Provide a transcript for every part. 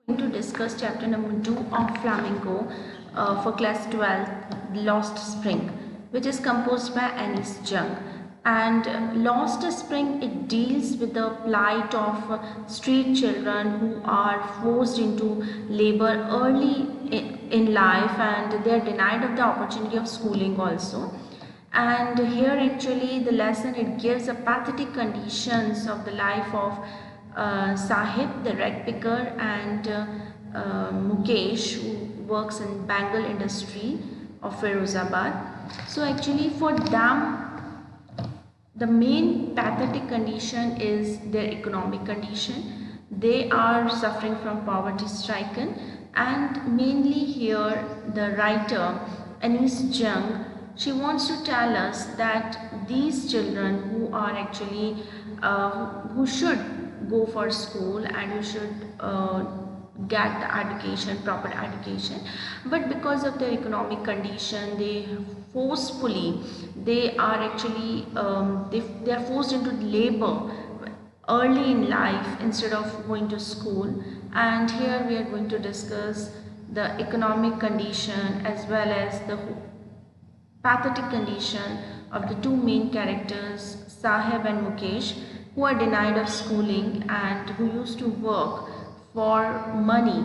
To discuss chapter number 2 of Flamingo for class 12, Lost Spring, which is composed by Anis Jung. And Lost Spring, it deals with the plight of street children who are forced into labor early in life, and they are denied of the opportunity of schooling also. And here actually the lesson, it gives a pathetic conditions of the life of Sahib, the rag picker, and Mukesh, who works in Bengal industry of Firozabad. So actually for them, the main pathetic condition is their economic condition. They are suffering from poverty stricken, and mainly here the writer Anis Jung, she wants to tell us that these children who are actually who should go for school and who should get the education, proper education, but because of their economic condition, they forcefully, they are actually they are forced into labor early in life instead of going to school. And here we are going to discuss the economic condition as well as the pathetic condition of the two main characters, Sahib and Mukesh, who are denied of schooling and who used to work for money,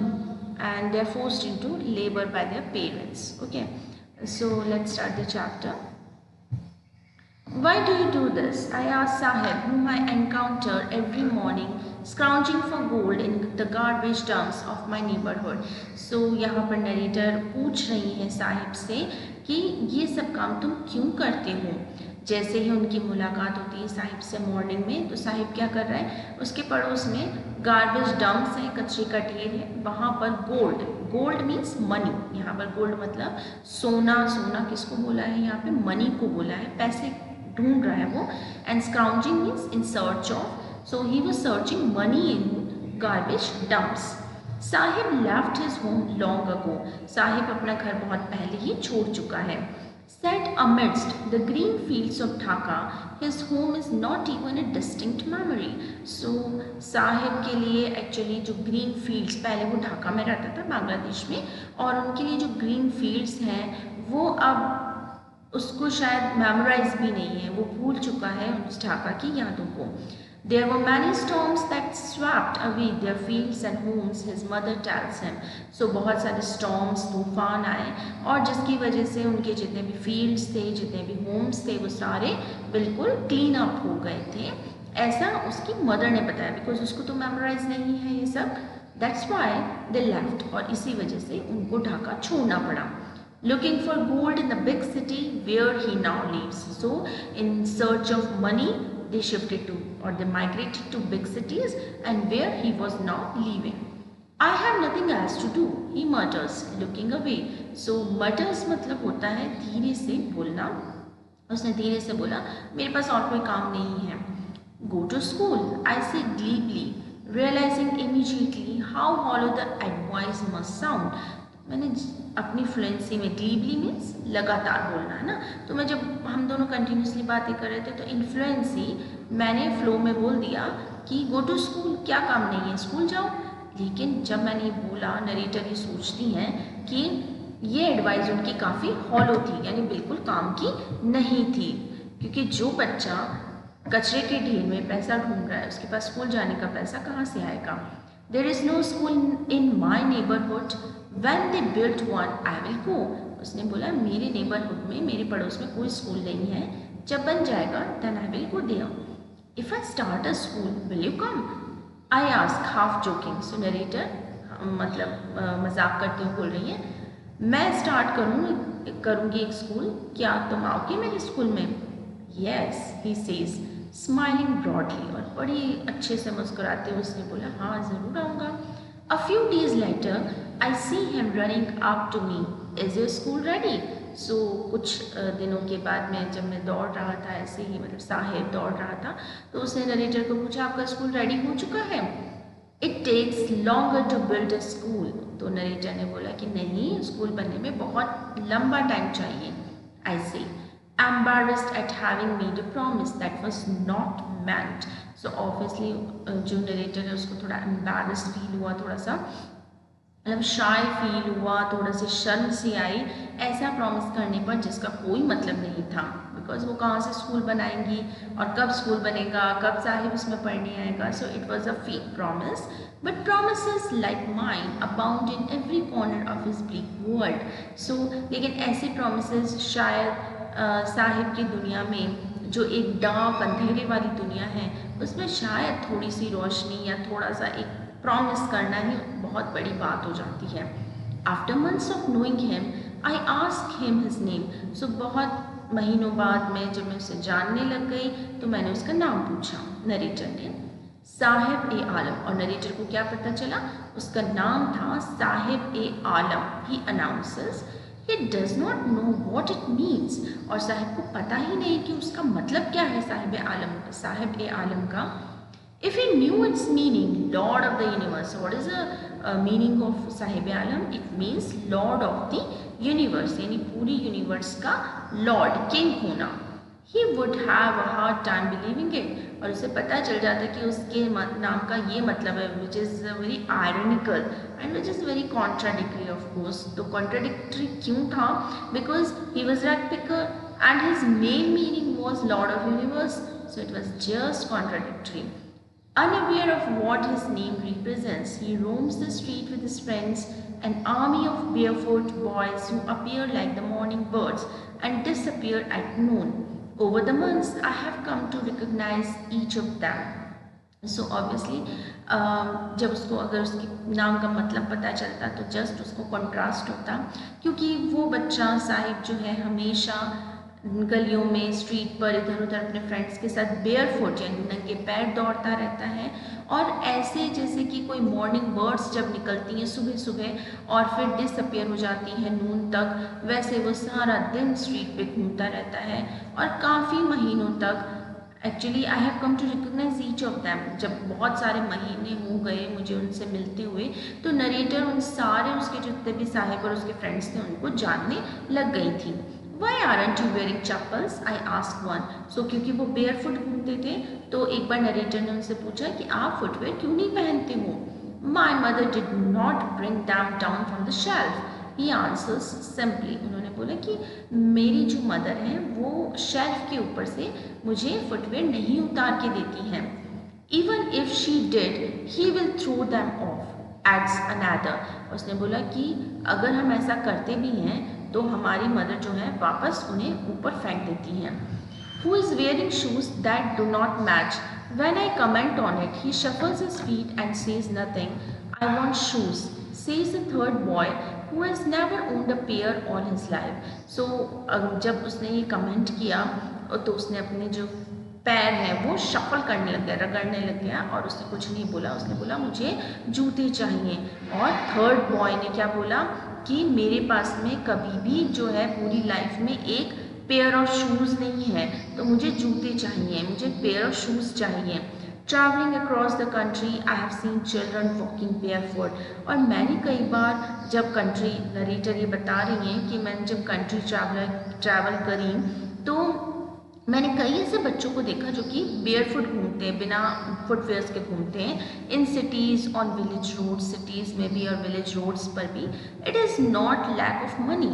and they're forced into labor by their parents. Okay, so let's start the chapter. Why do you do this? I asked Sahib, whom I encounter every morning scrounging for gold in the garbage dumps of my neighborhood. So यहाँ पर narrator पूछ रही है साहिब से कि ये सब काम तुम क्यों करते हो। जैसे ही उनकी मुलाकात होती है साहिब से मॉर्निंग में, तो साहिब क्या कर रहा है, उसके पड़ोस में गार्बेज डंप्स है, कचरे का ढेर है, वहाँ पर गोल्ड, गोल्ड मीन्स मनी, यहाँ पर गोल्ड मतलब सोना, सोना किसको बोला है, यहाँ पे मनी को बोला है, पैसे ढूंढ रहा है वो। And scrounging means in search of, so he was searching money in garbage dumps. Sahib left his home long ago, Sahib अपना घर बहुत पहले ही छोड़ चुका है। Set amidst the green fields of Dhaka, his home is not even a distinct memory. So Sahib के लिए actually जो ग्रीन फील्ड्स, पहले वो ढाका में रहता था बांग्लादेश में, और उनके लिए जो ग्रीन फील्ड्स हैं वो अब उसको शायद मेमोराइज भी नहीं है, वो भूल चुका है उस ढाका की यादों को। There were many storms that swept away their fields and homes, his mother tells him. So बहुत सारे storms, तूफान आए, और जिसकी वजह से उनके जितने भी fields थे, जितने भी homes थे, वो सारे बिल्कुल clean up हो गए थे। ऐसा उसकी mother ने बताया, because उसको तो memorize नहीं है ये सब। That's why they left, और इसी वजह से उनको ढाका छोड़ना पड़ा। Looking for gold in the big city where he now lives. So in search of money, they shifted to, or they migrated to big cities, and where he was now living. I have nothing else to do, he mutters, looking away. So mutters मतलब होता है धीरे से बोलना। उसने धीरे से बोला, मेरे पास और कोई काम नहीं है। Go to school, I say glibly, realizing immediately how hollow the advice must sound. मैंने अपनी फ्लुएंसी में, ग्लीबली मीन्स लगातार बोलना है ना, तो मैं जब हम दोनों कंटिन्यूसली बातें कर रहे थे तो इन्फ्लुएंसी मैंने फ्लो में बोल दिया कि गो टू स्कूल, क्या काम नहीं है, स्कूल जाओ। लेकिन जब मैंने बोला, नरेटर ये सोचती हैं कि ये एडवाइस उनकी काफ़ी हॉलो थी, यानी बिल्कुल काम की नहीं थी, क्योंकि जो बच्चा कचरे के ढेर में पैसा ढूंढ रहा है, उसके पास स्कूल जाने का पैसा कहाँ से आएगा। There is no school in my neighbourhood, When they built one, I will go. उसने बोला मेरे नेबरहुड में, मेरे पड़ोस में कोई स्कूल नहीं है, जब बन जाएगा then I will go there. If I start a school, will you come? I ask half joking. So narrator मतलब मजाक करते हुए बोल रही है, मैं स्टार्ट करूँगी एक स्कूल, क्या तुम आओगे मेरे स्कूल में? Yes, he says, smiling broadly, और बड़ी अच्छे से मुस्कुराते हुए उसने बोला, हाँ ज़रूर आऊँगा। A few days later, I see him running up to me. Is your school ready? So कुछ दिनों के बाद में जब मैं दौड़ रहा था, ऐसे ही मतलब साहिब दौड़ रहा था, तो उसने नरेटर को पूछा, आपका स्कूल रेडी हो चुका है? It takes longer to build a school. तो नरेटर ने बोला कि नहीं, स्कूल बनने में बहुत लंबा टाइम चाहिए। I say, embarrassed at having made a promise that was not meant. So obviously जो नरेटर है उसको थोड़ा एम्बैरेस्ड फील हुआ थोड़ा सा, मतलब शाय फील हुआ, थोड़ा सी शर्म सी आई ऐसा प्रॉमिस करने पर जिसका कोई मतलब नहीं था, बिकॉज वो कहाँ से स्कूल बनाएंगी और कब स्कूल बनेगा, कब साहिब उसमें पढ़ने आएगा. So it was a fake promise. But promises like mine abound in every corner of his bleak world. So लेकिन ऐसे promises शायद साहिब की दुनिया में, जो एक डार्क अंधेरे वाली दुनिया है, उसमें शायद थोड़ी सी रोशनी या थोड़ा सा एक प्रॉमिस करना ही बहुत बड़ी बात हो जाती है. After months of knowing him I ask him his name. So बहुत महीनों बाद में जब मैं उसे जानने लग गई तो मैंने उसका नाम पूछा. नरेटर ने साहिब ए आलम. और नरेटर को क्या पता चला? उसका नाम था साहिब ए आलम. ही announces he does not know what it means. और साहिब को पता ही नहीं कि उसका मतलब क्या है साहिब ए आलम का. If he knew its meaning, Lord of the universe. What is the meaning of Sahib A Alam? It means Lord of the universe, यानी पूरी यूनिवर्स का लॉर्ड, किंग होना. He would have a hard time believing it. और उसे पता चल जाता कि उसके नाम का ये मतलब है, which is very ironical and which is very contradictory of course. तो contradictory क्यों था? Because he was rag picker and his main meaning was Lord of Universe. So it was just contradictory. Unaware of what his name represents, he roams the street with his friends, an army of barefoot boys who appear like the morning birds and disappear at noon. Over the months, I have come to recognize each of them. So obviously, जब उसको अगर उसके नाम का मतलब पता चलता तो जस्ट उसको कंट्रास्ट होता, क्योंकि वो बच्चा साहिब जो है हमेशा गलियों में, स्ट्रीट पर इधर उधर अपने फ्रेंड्स के साथ बेयरफुट यानी नंगे पैर दौड़ता रहता है. और ऐसे जैसे कि कोई मॉर्निंग बर्ड्स जब निकलती हैं सुबह सुबह और फिर डिसअपियर हो जाती हैं नून तक, वैसे वो सारा दिन स्ट्रीट पे घूमता रहता है. और काफ़ी महीनों तक, actually I have come to recognise each of them, जब बहुत सारे महीने हो गए मुझे उनसे मिलते हुए, तो नरेटर उन सारे उसके जितने भी साहिब और उसके फ्रेंड्स थे उनको जानने लग गई थी. Why aren't you wearing chappals? I asked one. So क्योंकि वो barefoot घूमते थे तो एक बार नरेटर ने उनसे पूछा कि आप फुटवेयर क्यों नहीं पहनते हो. My mother did not bring them down from the shelf. He answers simply. उन्होंने बोला कि मेरी जो मदर है वो शेल्फ के ऊपर से मुझे फुटवेयर नहीं उतार के देती हैं. Even if she did, he will throw them off. Adds another. उसने बोला कि अगर हम ऐसा करते भी हैं तो हमारी मदर जो है वापस उन्हें ऊपर फेंक देती हैं. Who is wearing shoes that do not match? When I comment on it, he shuffles his feet and says nothing. I want shoes, says the third boy who has never owned a pair all his life. So जब उसने ये comment किया तो उसने अपने जो पैर हैं वो शफल करने लग गया, रगड़ने लग गया और उसने कुछ नहीं बोला. उसने बोला मुझे जूते चाहिए. और थर्ड बॉय ने क्या बोला कि मेरे पास में कभी भी जो है पूरी लाइफ में एक पेयर ऑफ शूज़ नहीं है, तो मुझे जूते चाहिए, मुझे पेयर ऑफ शूज़ चाहिए. Travelling across the country I have seen children walking barefoot. और मैंने कई बार जब कंट्री, नरेटर ये बता रही हैं कि मैंने जब कंट्री ट्रैवल करी तो मैंने कई ऐसे बच्चों को देखा जो कि बेयरफुट घूमते हैं, बिना फुटवेयर्स के घूमते हैं in cities, on village roads, cities में भी और विलेज रोड्स पर भी. It is not lack of money.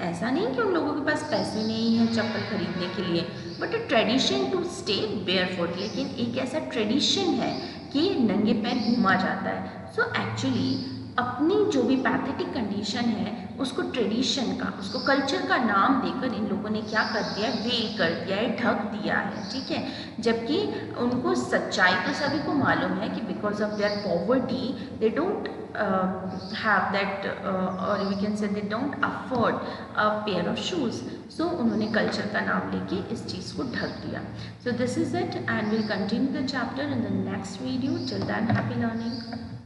ऐसा नहीं कि उन लोगों के पास पैसे नहीं हैं चप्पल खरीदने के लिए, but a tradition to stay barefoot. लेकिन एक ऐसा ट्रेडिशन है कि नंगे पैर घूमा जाता है. सो एक्चुअली अपनी जो भी पैथेटिक कंडीशन है उसको ट्रेडिशन का, उसको कल्चर का नाम देकर इन लोगों ने क्या कर दिया, वेल कर दिया है, ढक दिया है. ठीक है, जबकि उनको सच्चाई तो सभी को मालूम है कि because of their poverty they don't have that, और we can say they don't afford a pair of shoes. So उन्होंने कल्चर का नाम लेके इस चीज़ को ढक दिया. So this is it and will continue the chapter in the next video. Till than happy learning.